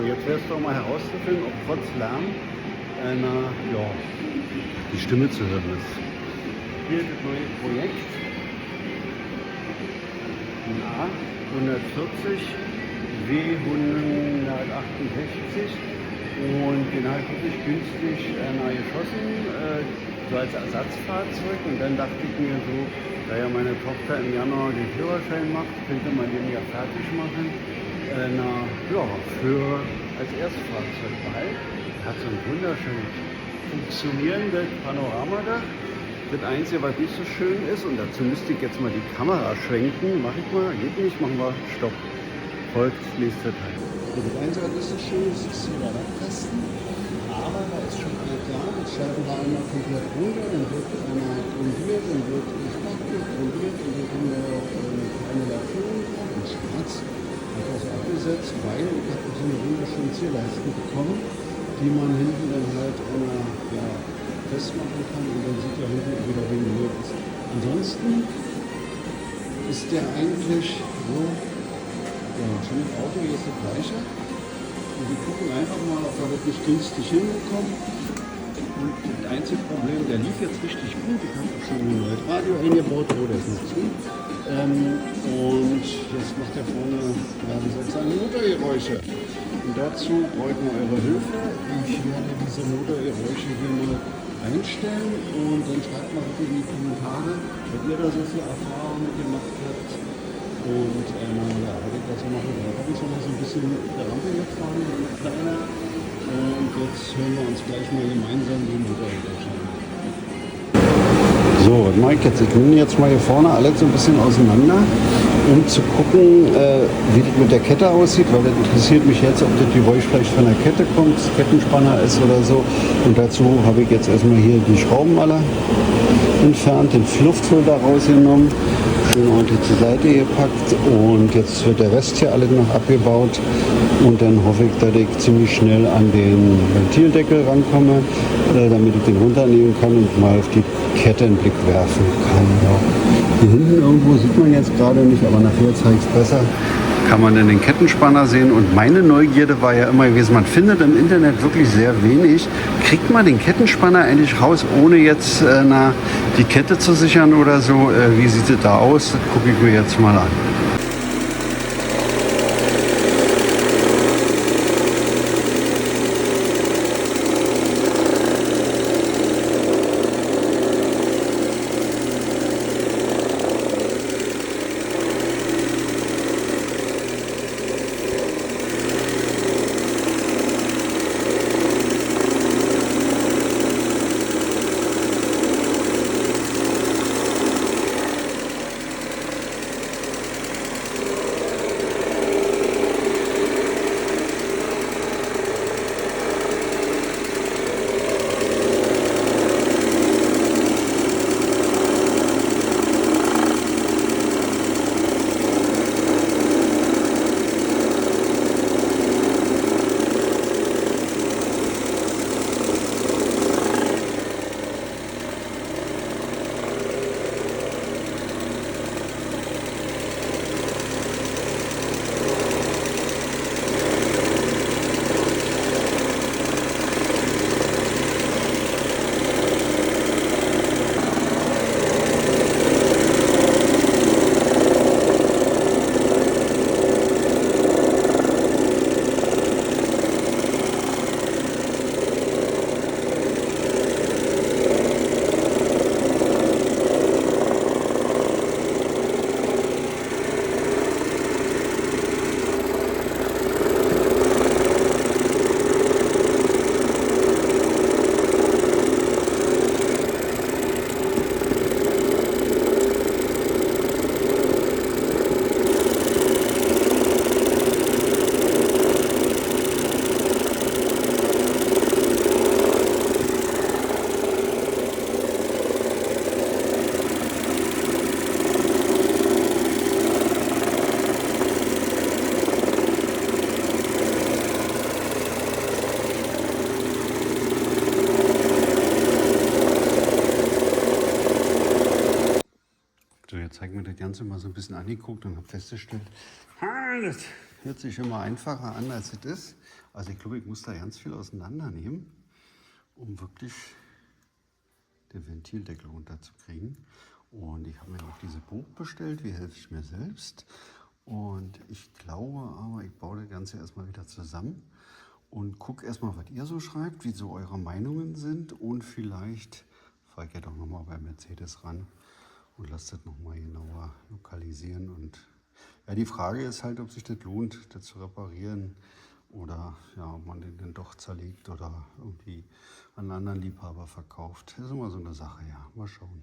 jetzt wäre es doch mal herauszufinden, ob trotz Lärm die Stimme zu hören ist. Hier das neue Projekt. Ein A 140 W 168 und den habe ich wirklich günstig geschossen, so als Ersatzfahrzeug. Und dann dachte ich mir so, da ja meine Tochter im Januar den Führerschein macht, könnte man den ja fertig machen. Für als Erstfahrzeug, weil er hat so ein wunderschön funktionierendes Panoramadach. Das Einzige, was nicht so schön ist, und dazu müsste ich jetzt mal die Kamera schwenken, mache ich mal, geht nicht, machen wir Stopp. Folgt das nächste Teil. Das Einzige, was nicht so schön ist, ist hier der Radkasten, aber da ist schon alles klar, das schalten wir einmal komplett runter, dann wird einmal grundiert, dann wird das Cockpit grundiert und dann haben wir eine kleine Lacierung drauf, in schwarz. Einfach so abgesetzt, weil ich habe so eine wunderschöne Zierleiste bekommen, die man hinten dann halt festmachen kann und dann sieht ja hinten wieder reguliert ist. Ansonsten ist der eigentlich so, schon das Auto hier ist das gleiche. Und wir gucken einfach mal, ob wir das nicht günstig hinbekommen. Und das einzige Problem, der lief jetzt richtig gut. Ich habe auch schon ein neues Radio eingebaut, der ist noch zu. Und jetzt macht er vorne, wie soll ich sagen, Motorgeräusche. Und dazu bräuchten wir eure Hilfe. Ich werde diese Motorgeräusche hier mal einstellen und dann schreibt mal bitte in die Kommentare, ob ihr da so viel Erfahrung gemacht habt. Und was ich dazu mache, da habe ich schon mal so ein bisschen mit der Rampe gefahren, mit kleiner. Und jetzt hören wir uns gleich mal gemeinsam den Motorgeräusche an. So, was mache ich jetzt? Ich nehme jetzt mal hier vorne alles so ein bisschen auseinander, um zu gucken, wie das mit der Kette aussieht, weil das interessiert mich jetzt, ob das Geräusch vielleicht von der Kette kommt, Kettenspanner ist oder so. Und dazu habe ich jetzt erstmal hier die Schrauben alle entfernt, den Luftfilter rausgenommen, schön ordentlich zur Seite gepackt und jetzt wird der Rest hier alles noch abgebaut und dann hoffe ich, dass ich ziemlich schnell an den Ventildeckel rankomme, damit ich den runternehmen kann und mal auf die Kette einen Blick werfen kann. Ja. Hier hinten irgendwo sieht man jetzt gerade nicht, aber nachher zeige ich es besser. Kann man dann den Kettenspanner sehen und meine Neugierde war ja immer gewesen, man findet im Internet wirklich sehr wenig. Kriegt man den Kettenspanner eigentlich raus, ohne jetzt die Kette zu sichern oder so? Wie sieht es da aus? Das gucke ich mir jetzt mal an. So, jetzt habe ich mir das Ganze mal so ein bisschen angeguckt und habe festgestellt, das hört sich immer einfacher an, als es ist. Also ich glaube, ich muss da ganz viel auseinandernehmen, um wirklich den Ventildeckel runterzukriegen. Und ich habe mir auch diese Buch bestellt, wie helfe ich mir selbst. Und ich glaube aber, ich baue das Ganze erstmal wieder zusammen und gucke erstmal, was ihr so schreibt, wie so eure Meinungen sind. Und vielleicht fahre ich ja doch nochmal bei Mercedes ran und lasst das nochmal genauer lokalisieren. Und ja, die Frage ist halt, ob sich das lohnt, das zu reparieren. Oder ja, ob man den dann doch zerlegt oder irgendwie an einen anderen Liebhaber verkauft. Das ist immer so eine Sache, ja. Mal schauen.